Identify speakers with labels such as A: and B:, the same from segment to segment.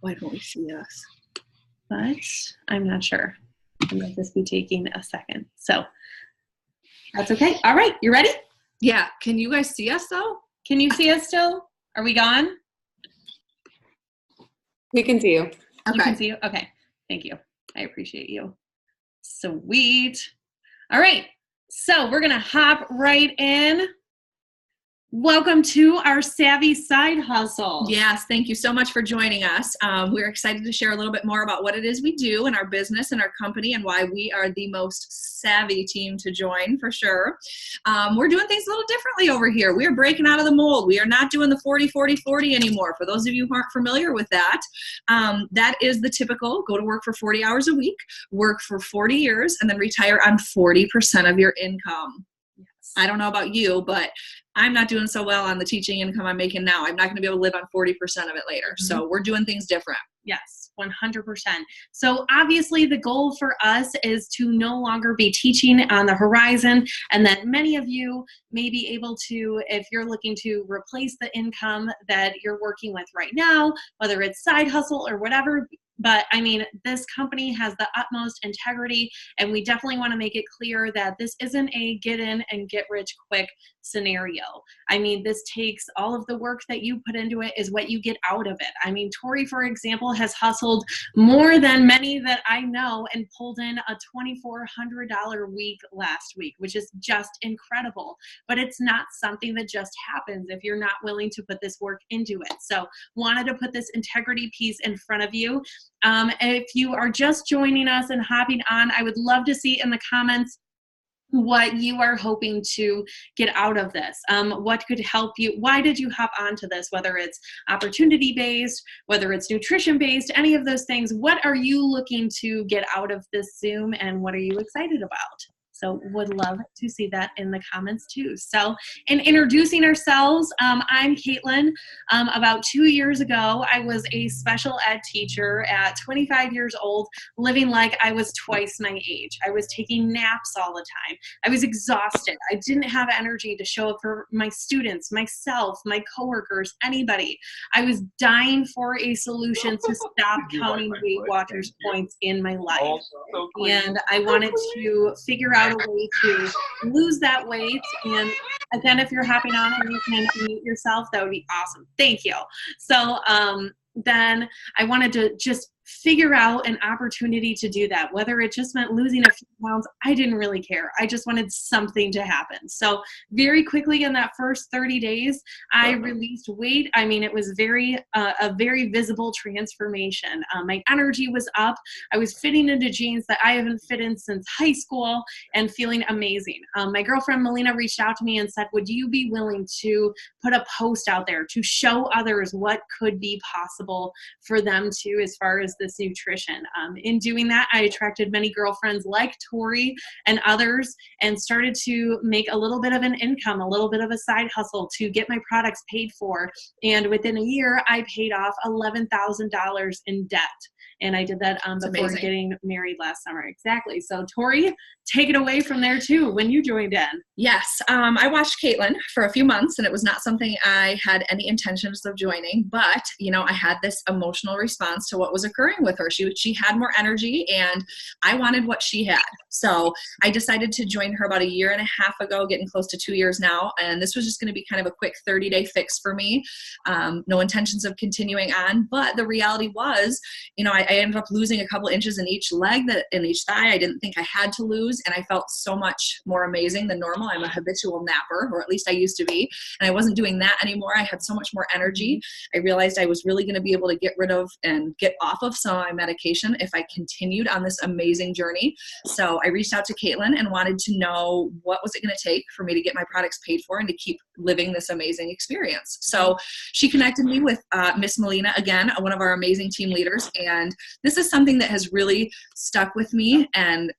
A: why don't we see us? But I'm not sure. It might just be taking a second. So that's okay. All right. You ready?
B: Yeah. Can you guys see us though?
A: Can you see us still? Are we gone?
C: We can see you.
B: Okay.
A: You can see you? Okay. Thank you. I appreciate you. Sweet. All right. So we're going to hop right in. Welcome to our Savvy Side Hustle.
B: Yes, thank you so much for joining us. We're excited to share a little bit more about what it is we do in our business and our company and why we are the most savvy team to join for sure. We're doing things a little differently over here. We are breaking out of the mold. We are not doing the 40-40-40 anymore. For those of you who aren't familiar with that, that is the typical go to work for 40 hours a week, work for 40 years, and then retire on 40% of your income. I don't know about you, but I'm not doing so well on the teaching income I'm making now. I'm not going to be able to live on 40% of it later. Mm-hmm. So we're doing things different.
A: Yes, 100%. So obviously the goal for us is to no longer be teaching on the horizon, and that many of you may be able to, if you're looking to replace the income that you're working with right now, whether it's side hustle or whatever. But I mean, this company has the utmost integrity, and we definitely want to make it clear that this isn't a get in and get rich quick scenario. I mean, this takes all of the work that you put into it is what you get out of it. I mean, Tori, for example, has hustled more than many that I know and pulled in a $2,400 week last week, which is just incredible. But it's not something that just happens if you're not willing to put this work into it. So wanted to put this integrity piece in front of you. If you are just joining us and hopping on, I would love to see in the comments what you are hoping to get out of this. What could help you? Why did you hop onto this? Whether it's opportunity-based, whether it's nutrition-based, any of those things. What are you looking to get out of this Zoom, and what are you excited about? So would love to see that in the comments too. So in introducing ourselves, I'm Caitlin. About 2 years ago, I was a special ed teacher at 25 years old, living like I was twice my age. I was taking naps all the time. I was exhausted. I didn't have energy to show up for my students, myself, my coworkers, anybody. I was dying for a solution to stop counting Weight Watchers points in my life. And I wanted to figure out a way to lose that weight. And again, if you're hopping on and you can mute yourself, that would be awesome. Thank you. So then I wanted to just figure out an opportunity to do that. Whether it just meant losing a few pounds, I didn't really care. I just wanted something to happen. So very quickly in that first 30 days, I released weight. I mean, it was a very visible transformation. My energy was up. I was fitting into jeans that I haven't fit in since high school and feeling amazing. My girlfriend Melina reached out to me and said, would you be willing to put a post out there to show others what could be possible for them too, as far as this nutrition. In doing that, I attracted many girlfriends like Tori and others and started to make a little bit of an income, a little bit of a side hustle to get my products paid for. And within a year, I paid off $11,000 in debt. And I did that before getting married last summer. Exactly. So Tori, take it away from there too, when you joined in.
B: Yes. I watched Caitlin for a few months, and it was not something I had any intentions of joining, but I had this emotional response to what was occurring with her. She had more energy, and I wanted what she had. So I decided to join her about a year and a half ago, getting close to 2 years now. And this was just going to be kind of a quick 30-day fix for me. No intentions of continuing on, but the reality was, I ended up losing a couple inches in each leg, in each thigh. I didn't think I had to lose, and I felt so much more amazing than normal. I'm a habitual napper, or at least I used to be, and I wasn't doing that anymore. I had so much more energy. I realized I was really going to be able to get rid of and get off of some of my medication if I continued on this amazing journey. So I reached out to Caitlin and wanted to know what was it going to take for me to get my products paid for and to keep living this amazing experience. So she connected me with Miss Melina, again, one of our amazing team leaders, and this is something that has really stuck with me and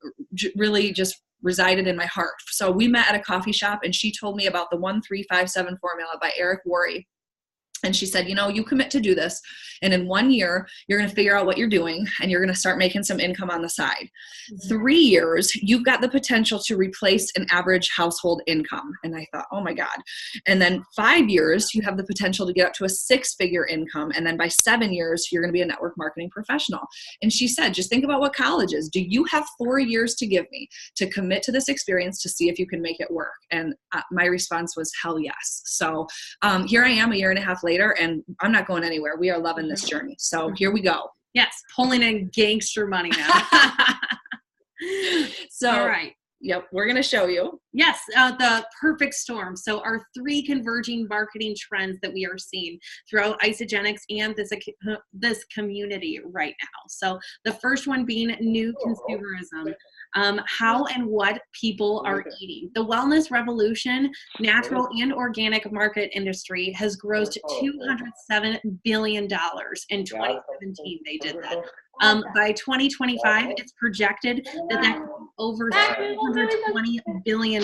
B: really just resided in my heart. So we met at a coffee shop, and she told me about the 1357 formula by Eric Worre. And she said, you commit to do this, and in 1 year, you're going to figure out what you're doing, and you're going to start making some income on the side. 3 years, you've got the potential to replace an average household income. And I thought, oh my God. And then 5 years, you have the potential to get up to a 6-figure income. And then by 7 years, you're going to be a network marketing professional. And she said, just think about what college is. Do you have 4 years to give me to commit to this experience to see if you can make it work? And my response was, hell yes. So here I am a year and a half later, and I'm not going anywhere. We are loving this journey. So here we go.
A: Yes, pulling in gangster money now.
B: So,
A: all right.
B: Yep, we're going to show you.
A: Yes, the perfect storm. So our 3 converging marketing trends that we are seeing throughout Isagenix and this community right now. So the first one being new consumerism. How and what people are eating. The wellness revolution, natural and organic market industry has grossed $207 billion in 2017. They did that. By 2025, it's projected that could be over $320 billion.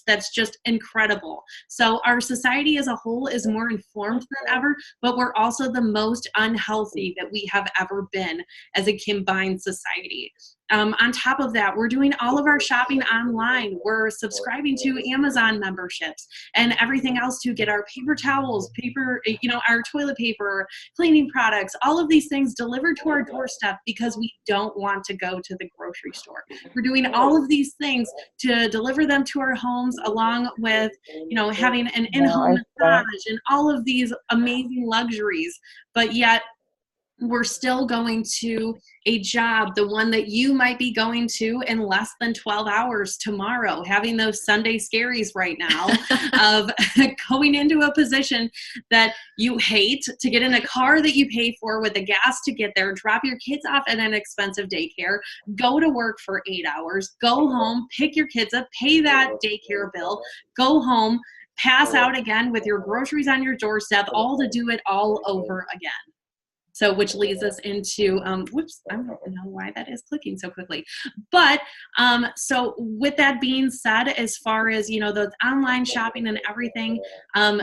A: That's just incredible. So our society as a whole is more informed than ever, but we're also the most unhealthy that we have ever been as a combined society. On top of that, we're doing all of our shopping online. We're subscribing to Amazon memberships and everything else to get our paper towels, our toilet paper, cleaning products, all of these things delivered to our doorstep because we don't want to go to the grocery store. We're doing all of these things to deliver them to our homes, along with, having an in-home massage and all of these amazing luxuries, but yet we're still going to a job, the one that you might be going to in less than 12 hours tomorrow, having those Sunday scaries right now of going into a position that you hate, to get in a car that you pay for with the gas to get there, drop your kids off at an expensive daycare, go to work for 8 hours, go home, pick your kids up, pay that daycare bill, go home, pass out again with your groceries on your doorstep, all to do it all over again. So, which leads us into, whoops, I don't know why that is clicking so quickly. But so with that being said, as far as, the online shopping and everything,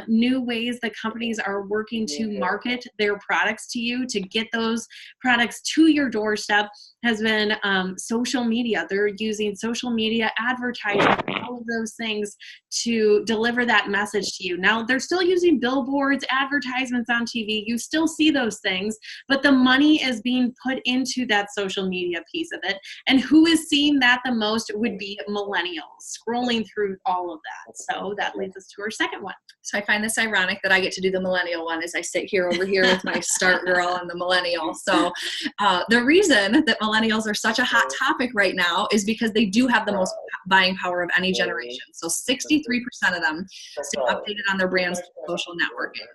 A: new ways that companies are working to market their products to you, to get those products to your doorstep, has been social media. They're using social media, advertising, all of those things to deliver that message to you. Now, they're still using billboards, advertisements on TV. You still see those things, but the money is being put into that social media piece of it. And who is seeing that the most would be millennials, scrolling through all of that. So that leads us to our second one.
B: So I find this ironic that I get to do the millennial one as I sit over here with my start girl and the millennial. So the reason that millennials are such a hot topic right now is because they do have the most buying power of any generation. So 63% of them stay updated on their brands through social networking.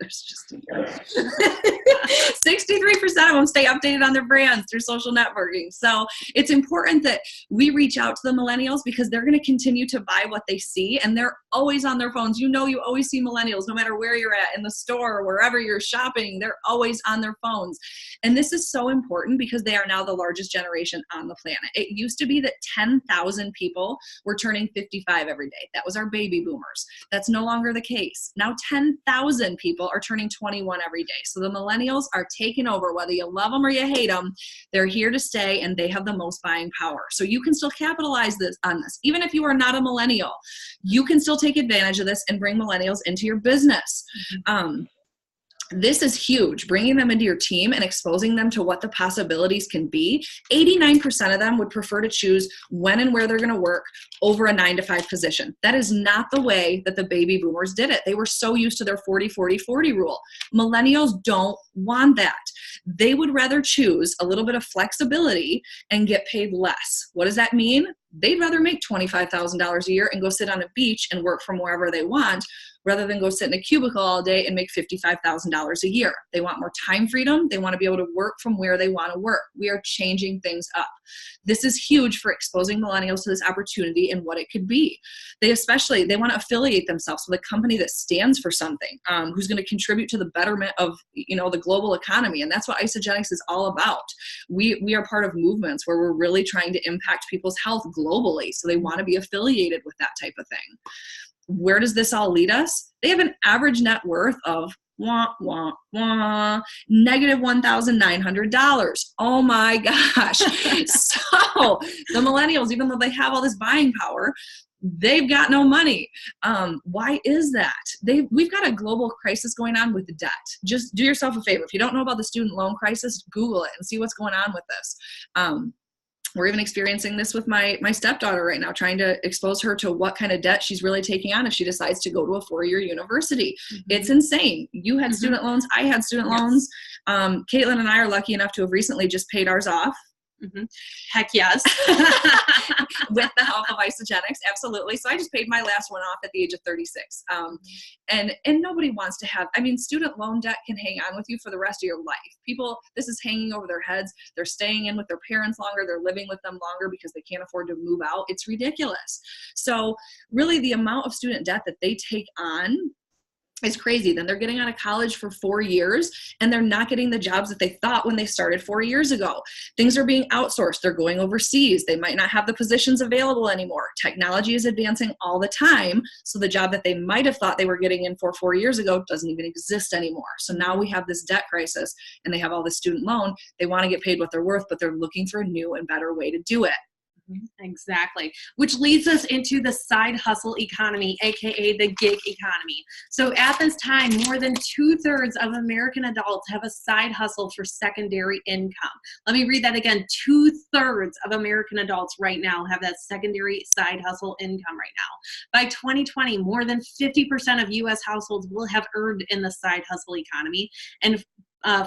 B: There's just 63% of them stay updated on their brands through social networking. So it's important that we reach out to the millennials because they're going to continue to buy what they see, and they're always on their phones. You always see millennials, no matter where you're at, in the store, wherever you're shopping, they're always on their phones. And this is so important because they are now the largest generation on the planet. It used to be that 10,000 people were turning 55 every day. That was our baby boomers. That's no longer the case. Now 10,000 people are turning 21 every day. So the millennials are taking over. Whether you love them or you hate them, they're here to stay, and they have the most buying power. So you can still capitalize on this. Even if you are not a millennial, you can still take advantage of this and bring millennials into your business. This is huge, bringing them into your team and exposing them to what the possibilities can be. 89% of them would prefer to choose when and where they're going to work over a 9-to-5 position. That is not the way that the baby boomers did it. They were so used to their 40-40-40 rule. Millennials don't want that. They would rather choose a little bit of flexibility and get paid less. What does that mean? They'd rather make $25,000 a year and go sit on a beach and work from wherever they want, rather than go sit in a cubicle all day and make $55,000 a year. They want more time freedom. They want to be able to work from where they want to work. We are changing things up. This is huge for exposing millennials to this opportunity and what it could be. They want to affiliate themselves with a company that stands for something, who's going to contribute to the betterment of, the global economy. And that's what Isagenix is all about. We are part of movements where we're really trying to impact people's health globally. So they want to be affiliated with that type of thing. where does this all lead us? They have an average net worth of negative $1,900. Oh my gosh. So the millennials, even though they have all this buying power, they've got no money. Why is that? We've got a global crisis going on with debt. Just do yourself a favor. If you don't know about the student loan crisis, Google it and see what's going on with this. We're even experiencing this with my stepdaughter right now, trying to expose her to what kind of debt she's really taking on if she decides to go to a 4-year university. Mm-hmm. It's insane. You had student loans. I had student loans. Caitlin and I are lucky enough to have recently just paid ours off.
A: Mm-hmm. Heck yes.
B: With the help of Isogenics, absolutely. So I just paid my last one off at the age of 36. And nobody wants to have, student loan debt can hang on with you for the rest of your life. People, this is hanging over their heads. They're staying in with their parents longer. They're living with them longer because they can't afford to move out. It's ridiculous. So really the amount of student debt that they take on is crazy. Then they're getting out of college for 4 years and they're not getting the jobs that they thought when they started 4 years ago. Things are being outsourced. They're going overseas. They might not have the positions available anymore. Technology is advancing all the time. So the job that they might have thought they were getting in for 4 years ago doesn't even exist anymore. So now we have this debt crisis and they have all this student loan. They want to get paid what they're worth, but they're looking for a new and better way to do it.
A: Exactly. Which leads us into the side hustle economy, aka the gig economy. So at this time, more than 2/3 of American adults have a side hustle for secondary income. Let me read that again. 2/3 of American adults right now have that secondary side hustle income right now. By 2020, more than 50% of U.S. households will have earned in the side hustle economy, and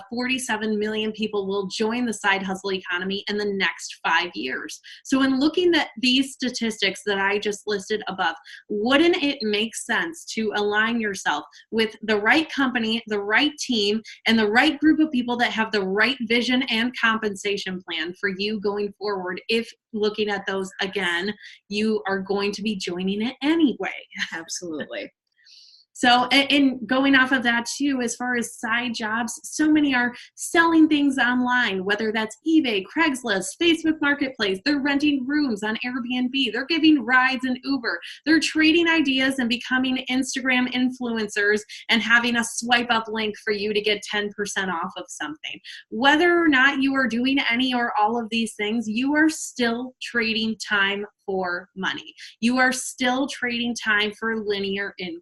A: 47 million people will join the side hustle economy in the next 5 years. So in looking at these statistics that I just listed above, wouldn't it make sense to align yourself with the right company, the right team, and the right group of people that have the right vision and compensation plan for you going forward? If looking at those again, you are going to be joining it anyway.
B: Absolutely.
A: So, and going off of that too, as far as side jobs, so many are selling things online, whether that's eBay, Craigslist, Facebook Marketplace. They're renting rooms on Airbnb. They're giving rides in Uber. They're trading ideas and becoming Instagram influencers and having a swipe up link for you to get 10% off of something. Whether or not you are doing any or all of these things, you are still trading time for money. You are still trading time for linear income.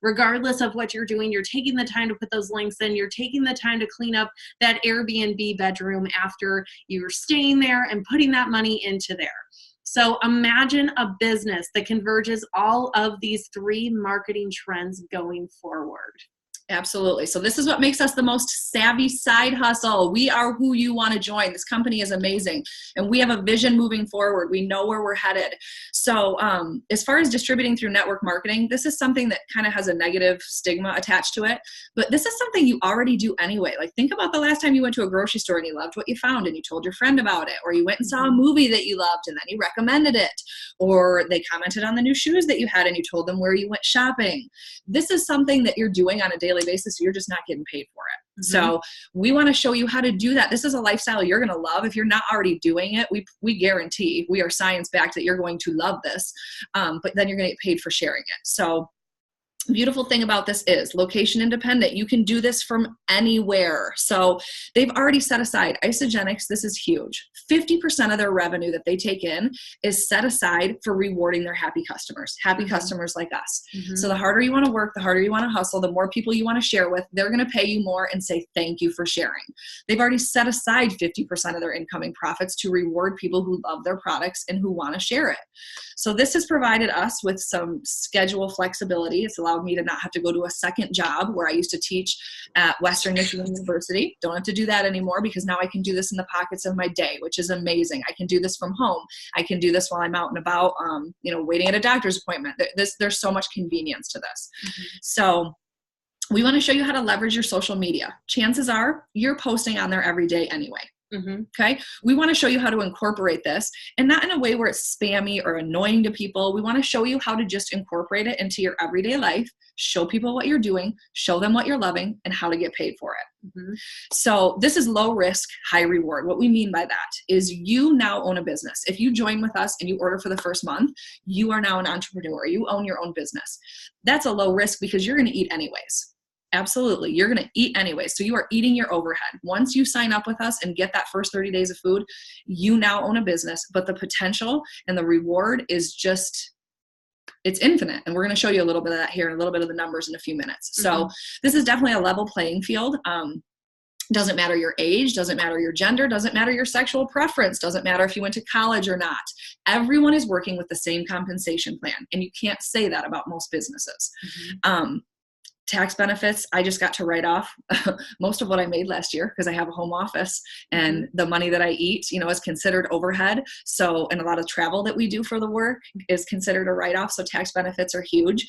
A: Regardless of what you're doing, you're taking the time to put those links in. You're taking the time to clean up that Airbnb bedroom after you're staying there and putting that money into there. So imagine a business that converges all of these 3 marketing trends going forward.
B: Absolutely. So this is what makes us the most savvy side hustle. We are who you want to join. This company is amazing. And we have a vision moving forward. We know where we're headed. So as far as distributing through network marketing, this is something that kind of has a negative stigma attached to it. But this is something you already do anyway. Like think about the last time you went to a grocery store and you loved what you found and you told your friend about it. Or you went and saw a movie that you loved and then you recommended it. Or they commented on the new shoes that you had and you told them where you went shopping. This is something that you're doing on a daily basis. You're just not getting paid for it. Mm-hmm. So we want to show you how to do that. This is a lifestyle you're going to love. If you're not already doing it, we guarantee, we are science backed, that you're going to love this. But then you're going to get paid for sharing it. So beautiful thing about this is location independent. You can do this from anywhere. So they've already set aside Isogenics. This is huge. 50% of their revenue that they take in is set aside for rewarding their happy customers like us. Mm-hmm. So the harder you want to work, the harder you want to hustle, the more people you want to share with, they're going to pay you more and say, thank you for sharing. They've already set aside 50% of their incoming profits to reward people who love their products and who want to share it. So this has provided us with some schedule flexibility. It's allowed me to not have to go to a second job where I used to teach at Western Michigan University. Don't have to do that anymore because now I can do this in the pockets of my day, which is amazing. I can do this from home. I can do this while I'm out and about, waiting at a doctor's appointment. There's so much convenience to this. Mm-hmm. So we want to show you how to leverage your social media. Chances are you're posting on there every day anyway. Okay. We want to show you how to incorporate this, and not in a way where it's spammy or annoying to people. We want to show you how to just incorporate it into your everyday life, show people what you're doing, show them what you're loving, and how to get paid for it. So this is low risk, high reward. What we mean by that is you now own a business. If you join with us and you order for the first month, you are now an entrepreneur. You own your own business. That's a low risk because you're going to eat anyways. Absolutely. You're going to eat anyway. So you are eating your overhead. Once you sign up with us and get that first 30 days of food, you now own a business, but the potential and the reward is just, it's infinite. And we're going to show you a little bit of that here and a little bit of the numbers in a few minutes. So this is definitely a level playing field. Doesn't matter your age, doesn't matter your gender, doesn't matter your sexual preference, doesn't matter if you went to college or not. Everyone is working with the same compensation plan. And you can't say that about most businesses. Tax benefits, I just got to write off most of what I made last year because I have a home office, and the money that I eat, is considered overhead. So, and a lot of travel that we do for the work is considered a write-off. So tax benefits are huge.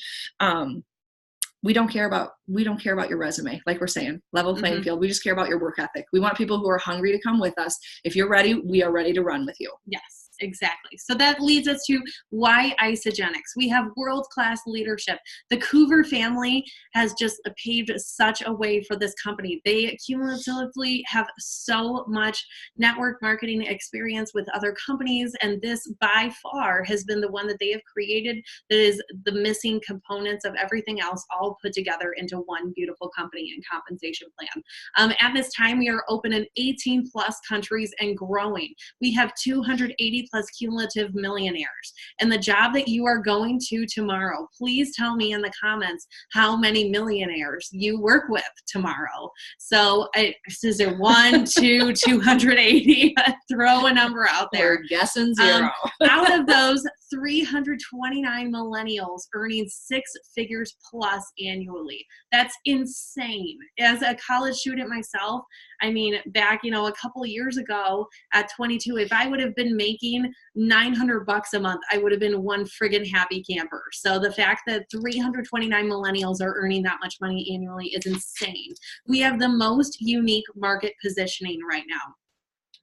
B: We don't care about your resume. Like we're saying, level playing field. We just care about your work ethic. We want people who are hungry to come with us. If you're ready, we are ready to run with you.
A: Yes. Exactly. So that leads us to why Isogenics. We have world-class leadership. The Coover family has just paved such a way for this company. They cumulatively have so much network marketing experience with other companies, and this by far has been the one that they have created that is the missing components of everything else all put together into one beautiful company and compensation plan. At this time, we are open in 18 plus countries and growing. We have 280 plus cumulative millionaires. And the job that you are going to tomorrow, please tell me in the comments how many millionaires you work with tomorrow. So is there 1, 2, 280? Throw a number out there.
B: We're guessing 0.
A: Out of those, 329 millennials earning 6 figures plus annually. That's insane. As a college student myself, I mean, back, a couple of years ago at 22, if I would have been making $900 a month, I would have been one friggin' happy camper. So the fact that 329 millennials are earning that much money annually is insane. We have the most unique market positioning right now.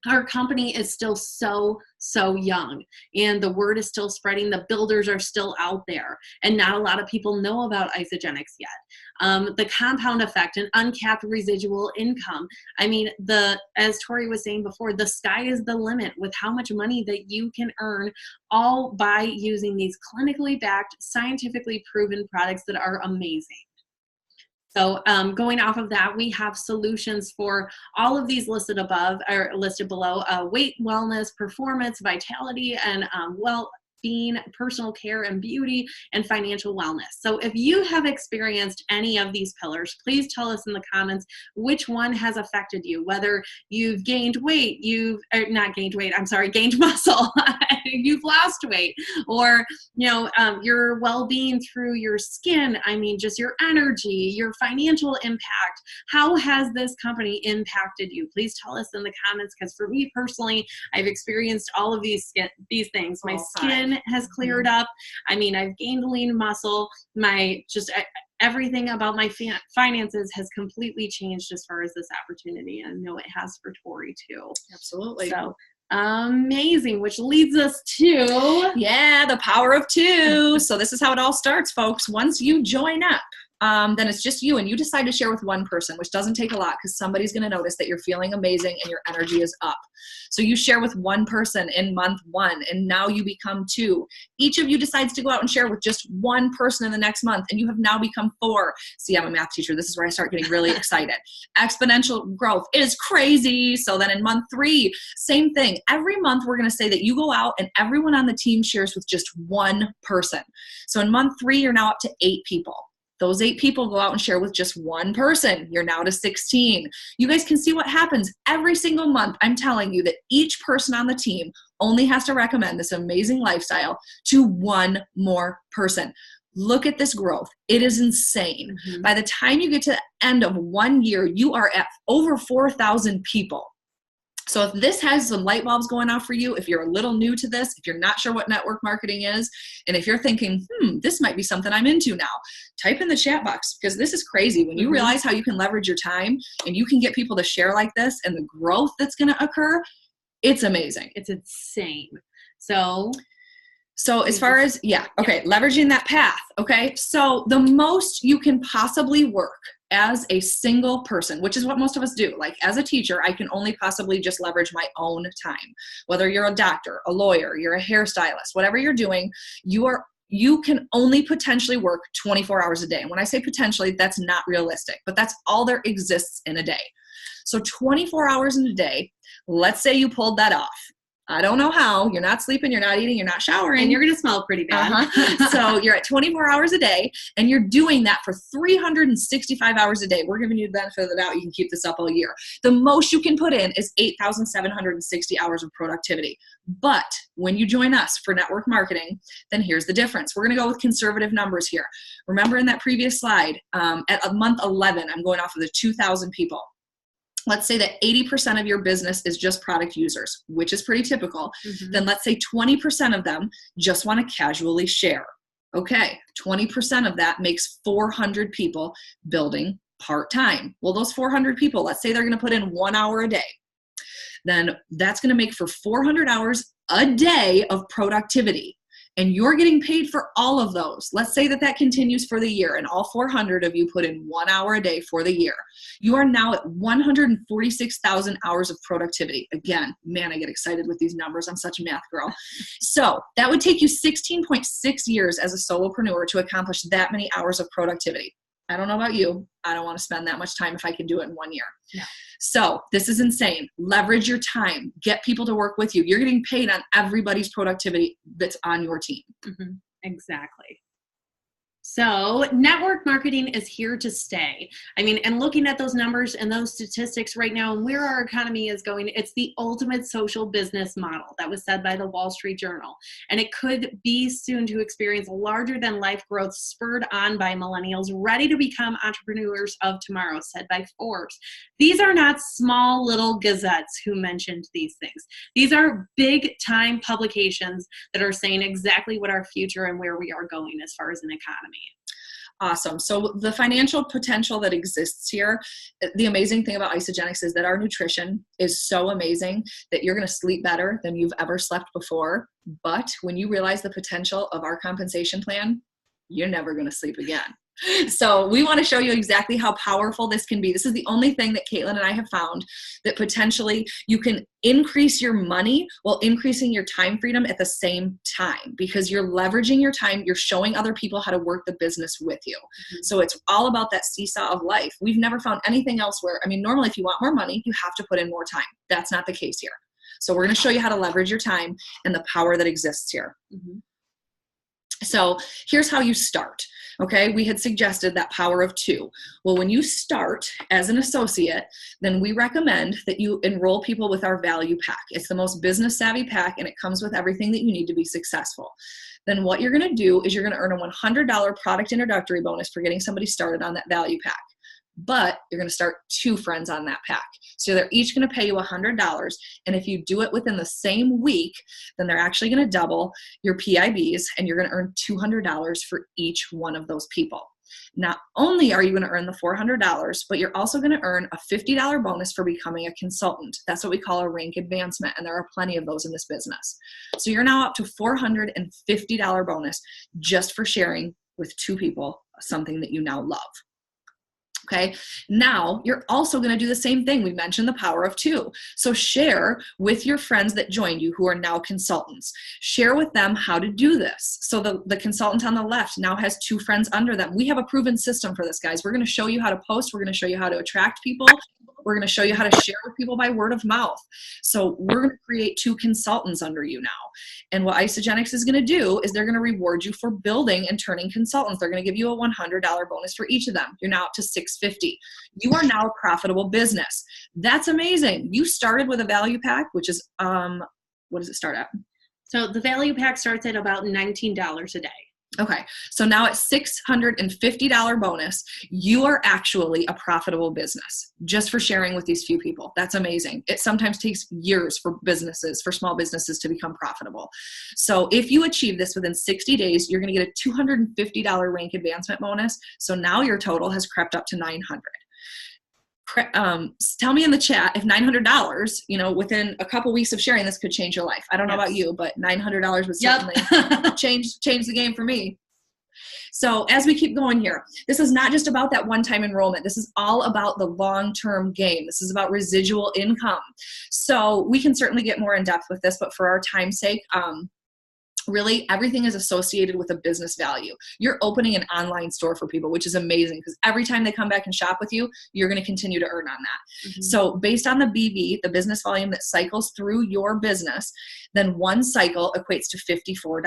A: Our company is still so young, and the word is still spreading. The builders are still out there, and not a lot of people know about Isogenics yet. The compound effect and uncapped residual income. I mean, as Tori was saying before, the sky is the limit with how much money that you can earn, all by using these clinically backed, scientifically proven products that are amazing. So going off of that, we have solutions for all of these listed above or listed below: weight, wellness, performance, vitality, and well-being, personal care and beauty, and financial wellness. So if you have experienced any of these pillars, please tell us in the comments which one has affected you, whether you've gained weight, gained muscle, you've lost weight, or, your well-being through your skin. I mean, just your energy, your financial impact. How has this company impacted you? Please tell us in the comments, because for me personally, I've experienced all of these things. My skin has cleared up. I mean, I've gained lean muscle. Everything about my finances has completely changed as far as this opportunity. And I know it has for Tori too.
B: Absolutely.
A: So amazing, which leads us to
B: the power of 2. So this is how it all starts, folks. Once you join up, then it's just you, and you decide to share with one person, which doesn't take a lot because somebody's going to notice that you're feeling amazing and your energy is up. So you share with one person in month 1, and now you become 2. Each of you decides to go out and share with just one person in the next month, and you have now become 4. See, I'm a math teacher. This is where I start getting really excited. Exponential growth is crazy. So then in month 3, same thing. Every month we're going to say that you go out and everyone on the team shares with just one person. So in month 3, you're now up to 8 people. Those 8 people go out and share with just one person. You're now to 16. You guys can see what happens every single month. I'm telling you that each person on the team only has to recommend this amazing lifestyle to one more person. Look at this growth. It is insane. By the time you get to the end of 1 year, you are at over 4,000 people. So if this has some light bulbs going off for you, if you're a little new to this, if you're not sure what network marketing is, and if you're thinking, this might be something I'm into now, type in the chat box, because this is crazy. When you realize how you can leverage your time and you can get people to share like this and the growth that's going to occur, it's amazing.
A: It's insane. So
B: as far as, leveraging that path. Okay. So the most you can possibly work as a single person, which is what most of us do. Like as a teacher, I can only possibly just leverage my own time. Whether you're a doctor, a lawyer, you're a hairstylist, whatever you're doing, you can only potentially work 24 hours a day. And when I say potentially, that's not realistic, but that's all there exists in a day. So 24 hours in a day, let's say you pulled that off. I don't know how. You're not sleeping, you're not eating, you're not showering.
A: And you're going to smell pretty bad.
B: So you're at 24 hours a day, and you're doing that for 365 hours a day. We're giving you the benefit of the doubt. You can keep this up all year. The most you can put in is 8,760 hours of productivity. But when you join us for network marketing, then here's the difference. We're going to go with conservative numbers here. Remember in that previous slide, at month 11, I'm going off of the 2,000 people. Let's say that 80% of your business is just product users, which is pretty typical. Then let's say 20% of them just want to casually share. Okay, 20% of that makes 400 people building part-time. Well, those 400 people, let's say they're going to put in 1 hour a day. Then that's going to make for 400 hours a day of productivity. And you're getting paid for all of those. Let's say that that continues for the year and all 400 of you put in 1 hour a day for the year. You are now at 146,000 hours of productivity. Again, man, I get excited with these numbers. I'm such a math girl. So that would take you 16.6 years as a solopreneur to accomplish that many hours of productivity. I don't know about you. I don't want to spend that much time if I can do it in 1 year.
A: No.
B: So this is insane. Leverage your time. Get people to work with you. You're getting paid on everybody's productivity that's on your team.
A: Exactly. So network marketing is here to stay. I mean, and looking at those numbers and those statistics right now and where our economy is going, it's the ultimate social business model. That was said by the Wall Street Journal. And it could be soon to experience larger than life growth spurred on by millennials ready to become entrepreneurs of tomorrow, said by Forbes. These are not small little gazettes who mentioned these things. These are big time publications that are saying exactly what our future and where we are going as far as an economy.
B: Awesome. So the financial potential that exists here, the amazing thing about Isagenix is that our nutrition is so amazing that you're going to sleep better than you've ever slept before. But when you realize the potential of our compensation plan, you're never going to sleep again. So we want to show you exactly how powerful this can be. This is the only thing that Caitlin and I have found that potentially you can increase your money while increasing your time freedom at the same time, because you're leveraging your time. You're showing other people how to work the business with you. So it's all about that seesaw of life. We've never found anything else where, I mean, normally if you want more money, you have to put in more time. That's not the case here. So we're going to show you how to leverage your time and the power that exists here. So here's how you start. Okay, we had suggested that power of 2. Well, when you start as an associate, then we recommend that you enroll people with our value pack. It's the most business savvy pack, and it comes with everything that you need to be successful. Then what you're going to do is you're going to earn a $100 product introductory bonus for getting somebody started on that value pack. But you're going to start 2 friends on that pack. So they're each going to pay you $100. And if you do it within the same week, then they're actually going to double your PIBs, and you're going to earn $200 for each one of those people. Not only are you going to earn the $400, but you're also going to earn a $50 bonus for becoming a consultant. That's what we call a rank advancement, and there are plenty of those in this business. So you're now up to $450 bonus just for sharing with 2 people something that you now love. Okay, now you're also going to do the same thing. We mentioned the power of 2. So share with your friends that joined you who are now consultants. Share with them how to do this. So the consultant on the left now has 2 friends under them. We have a proven system for this, guys. We're going to show you how to post. We're going to show you how to attract people. We're going to show you how to share with people by word of mouth. So we're going to create 2 consultants under you now. And what Isagenix is going to do is they're going to reward you for building and turning consultants. They're going to give you a $100 bonus for each of them. You're now up to $650. You are now a profitable business. That's amazing. You started with a value pack, which is, what does it start at?
A: So the value pack starts at about $19 a day.
B: Okay, so now at $650 bonus, you are actually a profitable business just for sharing with these few people. That's amazing. It sometimes takes years for businesses, for small businesses to become profitable. So if you achieve this within 60 days, you're going to get a $250 rank advancement bonus. So now your total has crept up to $900. Tell me in the chat if $900, within a couple weeks of sharing this could change your life. I don't know about you, but $900 would certainly change the game for me. So as we keep going here, this is not just about that one-time enrollment. This is all about the long-term game. This is about residual income. So we can certainly get more in depth with this, but for our time's sake, really everything is associated with a business value. You're opening an online store for people, which is amazing because every time they come back and shop with you, you're going to continue to earn on that. Mm-hmm. So based on the BV, the business volume that cycles through your business, then one cycle equates to $54.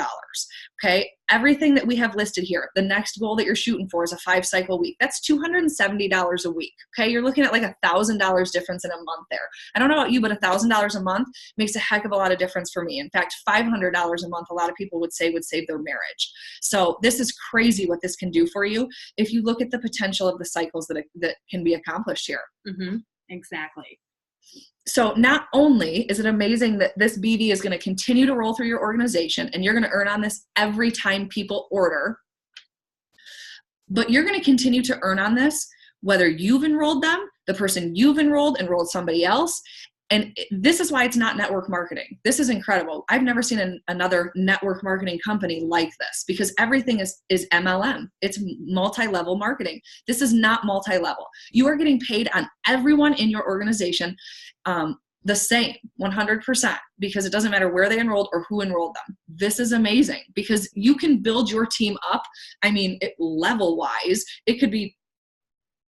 B: Okay. Everything that we have listed here, the next goal that you're shooting for is a 5-cycle week. That's $270 a week. Okay. You're looking at like $1,000 difference in a month there. I don't know about you, but $1,000 a month makes a heck of a lot of difference for me. In fact, $500 a month, a lot of people would save their marriage. So this is crazy what this can do for you if you look at the potential of the cycles that can be accomplished here.
A: Mm-hmm. Exactly.
B: So not only is it amazing that this BV is going to continue to roll through your organization and you're going to earn on this every time people order, but you're going to continue to earn on this whether you've enrolled them, the person you've enrolled somebody else. And this is why it's not network marketing. This is incredible. I've never seen another network marketing company like this because everything is MLM. It's multi-level marketing. This is not multi-level. You are getting paid on everyone in your organization the same, 100%, because it doesn't matter where they enrolled or who enrolled them. This is amazing because you can build your team up. I mean, level-wise, it could be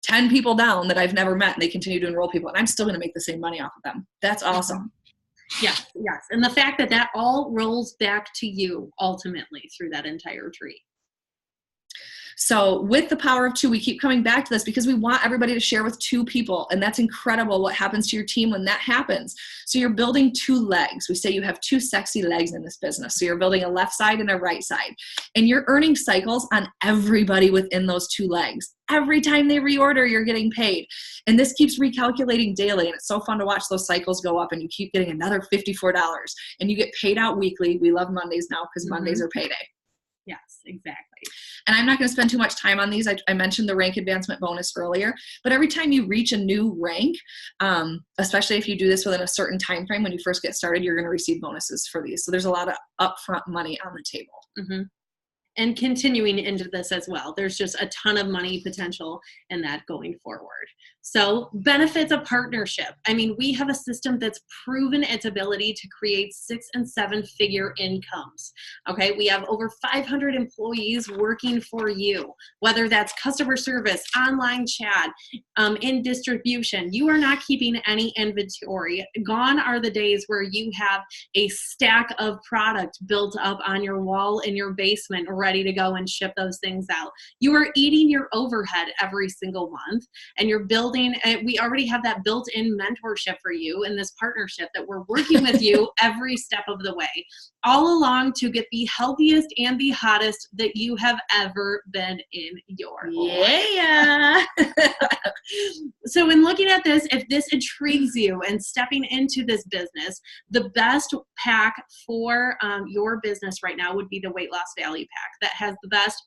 B: 10 people down that I've never met and they continue to enroll people and I'm still going to make the same money off of them. That's awesome.
A: Yes. And the fact that all rolls back to you ultimately through that entire tree.
B: So with the power of 2, we keep coming back to this because we want everybody to share with 2 people. And that's incredible what happens to your team when that happens. So you're building 2 legs. We say you have 2 sexy legs in this business. So you're building a left side and a right side. And you're earning cycles on everybody within those 2 legs. Every time they reorder, you're getting paid. And this keeps recalculating daily. And it's so fun to watch those cycles go up and you keep getting another $54. And you get paid out weekly. We love Mondays now because Mondays are payday.
A: Yes, exactly.
B: And I'm not going to spend too much time on these. I mentioned the rank advancement bonus earlier, but every time you reach a new rank, especially if you do this within a certain time frame when you first get started, you're going to receive bonuses for these. So there's a lot of upfront money on the table.
A: Mm-hmm. And continuing into this as well, there's just a ton of money potential in that going forward. So benefits of partnership. I mean, we have a system that's proven its ability to create 6- and 7-figure incomes. Okay, we have over 500 employees working for you, whether that's customer service, online chat, in distribution. You are not keeping any inventory. Gone are the days where you have a stack of product built up on your wall in your basement ready to go and ship those things out. You are eating your overhead every single month and you're building, and we already have that built-in mentorship for you in this partnership that we're working with you every step of the way, all along to get the healthiest and the hottest that you have ever been in your life. So in looking at this, if this intrigues you and stepping into this business, the best pack for your business right now would be the weight loss value pack that has the best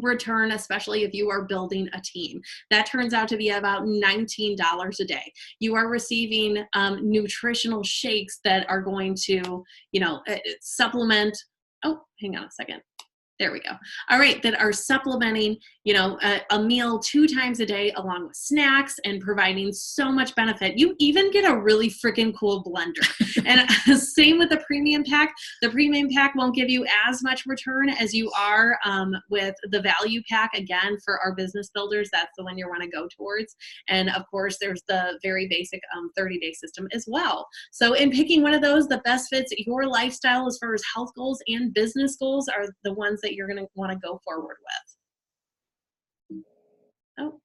A: return, especially if you are building a team. That turns out to be about $19 a day. You are receiving nutritional shakes that are going to, supplement. Oh, hang on a second. There we go. All right, that are supplementing, a meal 2 times a day along with snacks and providing so much benefit. You even get a really freaking cool blender. And same with the premium pack. The premium pack won't give you as much return as you are with the value pack. Again, for our business builders, that's the one you want to go towards. And of course, there's the very basic 30-day system as well. So in picking one of those, the best fits your lifestyle as far as health goals and business goals are the ones that you're going to want to go forward with. Oh,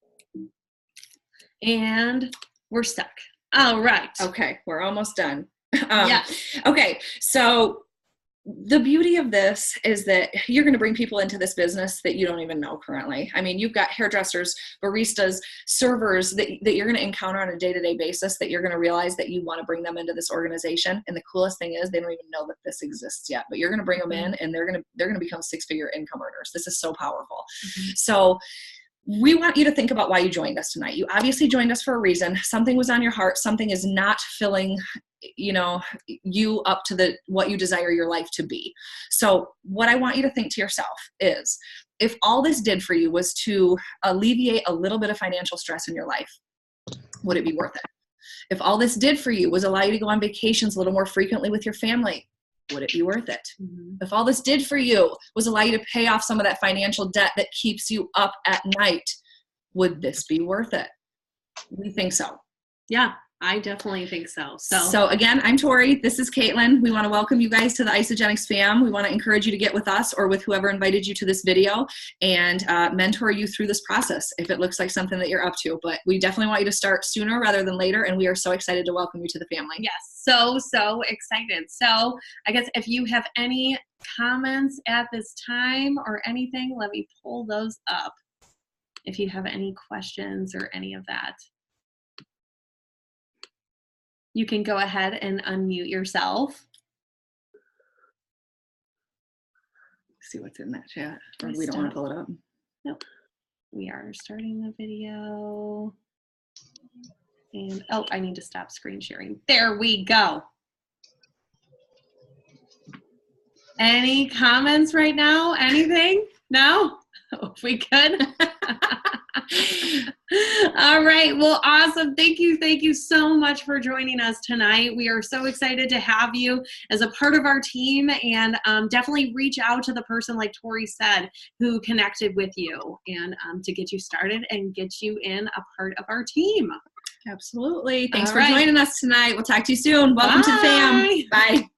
A: and we're stuck. All right.
B: Okay, we're almost done.
A: Yeah.
B: Okay, so the beauty of this is that you're going to bring people into this business that you don't even know currently. I mean, you've got hairdressers, baristas, servers that you're going to encounter on a day-to-day basis that you're going to realize that you want to bring them into this organization. And the coolest thing is they don't even know that this exists yet, but you're going to bring them in and they're going to become 6-figure income earners. This is so powerful. So we want you to think about why you joined us tonight. You obviously joined us for a reason. Something was on your heart. Something is not filling, you up to what you desire your life to be. So what I want you to think to yourself is, if all this did for you was to alleviate a little bit of financial stress in your life, would it be worth it? If all this did for you was allow you to go on vacations a little more frequently with your family, would it be worth it? If all this did for you was allow you to pay off some of that financial debt that keeps you up at night, would this be worth it? We think so.
A: Yeah, I definitely think so.
B: So again, I'm Tori. This is Caitlin. We want to welcome you guys to the Isogenics fam. We want to encourage you to get with us or with whoever invited you to this video and mentor you through this process if it looks like something that you're up to. But we definitely want you to start sooner rather than later, and we are so excited to welcome you to the family.
A: Yes, so excited. So I guess if you have any comments at this time or anything, let me pull those up if you have any questions or any of that. You can go ahead and unmute yourself.
B: See what's in that chat. Or we don't want to pull it up.
A: Nope. We are starting the video. And oh, I need to stop screen sharing. There we go. Any comments right now? Anything? No? If we could. All right. Well, awesome. Thank you so much for joining us tonight. We are so excited to have you as a part of our team, and definitely reach out to the person, like Tori said, who connected with you, and to get you started and get you in a part of our team.
B: Absolutely. Thanks for joining us tonight. We'll talk to you soon. Welcome to the fam. Bye.